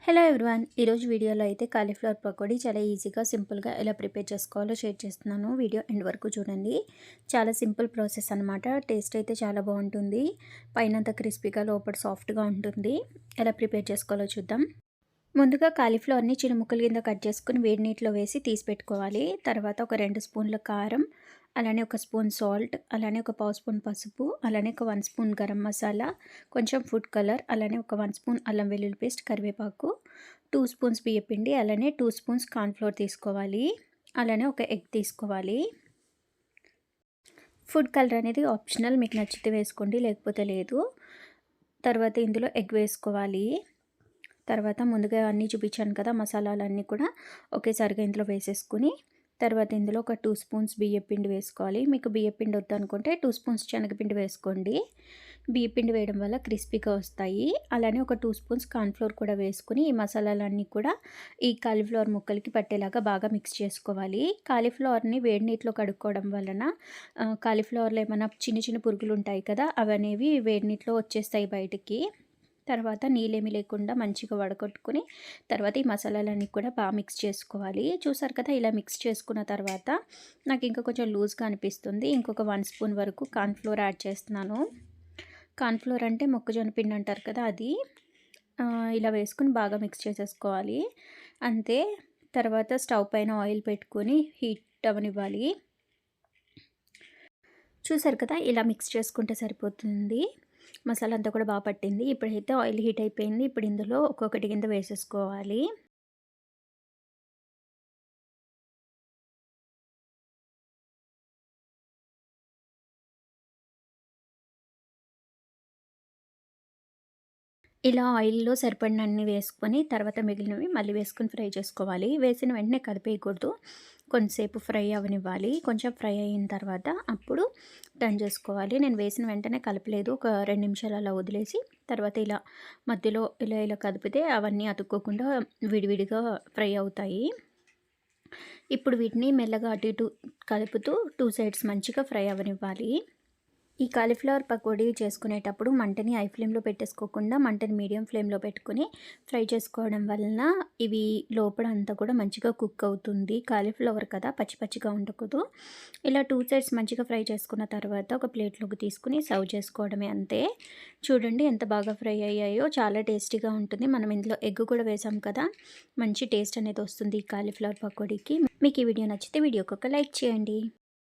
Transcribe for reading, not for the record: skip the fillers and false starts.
Hello everyone, ఈరోజు వీడియోలో అయితే కాలీఫ్లవర్ పకోడీ చాలా ఈజీగా సింపుల్గా ఎలా ప్రిపేర్ చేసుకోవాలో షేర్ చేస్తున్నాను. వీడియో ఎండ్ వరకు చూడండి. చాలా సింపుల్ ప్రాసెస్ అనమాట. టేస్ట్ అయితే చాలా బాగుంటుంది. పైనంతా క్రిస్పీగా లోపల సాఫ్ట్గా ఉంటుంది. ఎలా ప్రిపేర్ చేసుకోవాలో చూద్దాం. ముందుగా కాలీఫ్లవర్ని చిన్న ముక్కల కింద కట్ చేసుకుని వేడి నీటిలో వేసి తీసి పెట్టుకోవాలి. తర్వాత ఒక 2 స్పూన్ల కారం, అలానే ఒక స్పూన్ సాల్ట్, అలానే ఒక పావు స్పూన్ పసుపు, అలానే ఒక 1 స్పూన్ గరం మసాలా, కొంచెం ఫుడ్ కలర్, అలానే ఒక 1 స్పూన్ అల్లం వెల్లుల్లి పేస్ట్, కరివేపాకు, 2 స్పూన్స్ బియ్యపిండి, అలానే 2 స్పూన్స్ కార్న్‌ఫ్లోర్ తీసుకోవాలి. అలానే ఒక ఎగ్ తీసుకోవాలి. ఫుడ్ కలర్ అనేది ఆప్షనల్, మీకు నచ్చితే వేసుకోండి లేకపోతే లేదు. తర్వాత ఇందులో ఎగ్ వేసుకోవాలి. తర్వాత ముందుగా అన్నీ చూపించాను కదా, మసాలాలన్నీ కూడా ఒకేసారిగా ఇందులో వేసేసుకుని తర్వాత ఇందులో ఒక 2 స్పూన్స్ బియ్యపిండి వేసుకోవాలి. మీకు బియ్యపిండి వద్దనుకుంటే 2 స్పూన్స్ శనగపిండి వేసుకోండి. బియ్యపిండి వేయడం వల్ల క్రిస్పీగా వస్తాయి. అలానే ఒక 2 స్పూన్స్ కార్న్‌ఫ్లోర్ కూడా వేసుకుని ఈ మసాలాలన్నీ కూడా ఈ కాలీఫ్లవర్ ముక్కలకి పట్టేలాగా బాగా మిక్స్ చేసుకోవాలి. కాలీఫ్లవర్ని వేడి నీటిలో కడుక్కోవడం వలన కాలీఫ్లవర్లో ఏమైనా చిన్న చిన్న పురుగులు ఉంటాయి కదా, అవనేవి వేడి నీటిలో వచ్చేస్తాయి బయటికి. తర్వాత నీళ్ళేమి లేకుండా మంచిగా వడకట్టుకుని తర్వాత ఈ మసాలాలన్నీ కూడా బాగా మిక్స్ చేసుకోవాలి. చూసారు కదా, ఇలా మిక్స్ చేసుకున్న తర్వాత నాకు ఇంకా కొంచెం లూజ్గా అనిపిస్తుంది. ఇంకొక 1 స్పూన్ వరకు కార్న్‌ఫ్లోర్ యాడ్ చేస్తున్నాను. కార్న్‌ఫ్లోర్ అంటే మొక్కజొన్న పిండి అంటారు కదా, అది ఇలా వేసుకుని బాగా మిక్స్ చేసేసుకోవాలి అంతే. తర్వాత స్టవ్ పైన ఆయిల్ పెట్టుకొని హీట్ అవ్వనివ్వాలి. చూసారు కదా, ఇలా మిక్స్ చేసుకుంటే సరిపోతుంది. మసాలా అంతా కూడా బాగా పట్టింది. ఇప్పుడైతే ఆయిల్ హీట్ అయిపోయింది. ఇప్పుడు ఇందులో ఒక్కొక్కటి కింద వేసేసుకోవాలి. ఇలా ఆయిల్‌లో సరిపడినన్ని వేసుకొని తర్వాత మిగిలినవి మళ్ళీ వేసుకొని ఫ్రై చేసుకోవాలి. వేసిన వెంటనే కలిపేయకూడదు. కొంచెంసేపు ఫ్రై అవ్వనివ్వాలి. కొంచెం ఫ్రై అయిన తర్వాత అప్పుడు టర్న్ చేసుకోవాలి. నేను వేసిన వెంటనే కలపలేదు. ఒక 2 నిమిషాలు అలా వదిలేసి తర్వాత ఇలా మధ్యలో ఇలా కదిపితే అవన్నీ అతుక్కోకుండా విడివిడిగా ఫ్రై అవుతాయి. ఇప్పుడు వీటిని మెల్లగా అటు ఇటు కలుపుతూ 2 సైడ్స్ మంచిగా ఫ్రై అవ్వనివ్వాలి. ఈ కాలీఫ్లవర్ పకోడీ చేసుకునేటప్పుడు మంటని హై ఫ్లేమ్లో పెట్టేసుకోకుండా మంటని మీడియం ఫ్లేమ్లో పెట్టుకుని ఫ్రై చేసుకోవడం వలన ఇవి లోపల అంతా కూడా మంచిగా కుక్ అవుతుంది. కాలీఫ్లవర్ కదా, పచ్చి పచ్చిగా ఉండకూడదు. ఇలా 2 సైడ్స్ మంచిగా ఫ్రై చేసుకున్న తర్వాత ఒక ప్లేట్లోకి తీసుకుని సర్వ్ చేసుకోవడమే అంతే. చూడండి ఎంత బాగా ఫ్రై అయ్యాయో, చాలా టేస్టీగా ఉంటుంది. మనం ఇందులో ఎగ్ కూడా వేసాం కదా, మంచి టేస్ట్ అనేది వస్తుంది ఈ కాలీఫ్లవర్ పకోడీకి. మీకు ఈ వీడియో నచ్చితే వీడియోకి ఒక లైక్ చేయండి.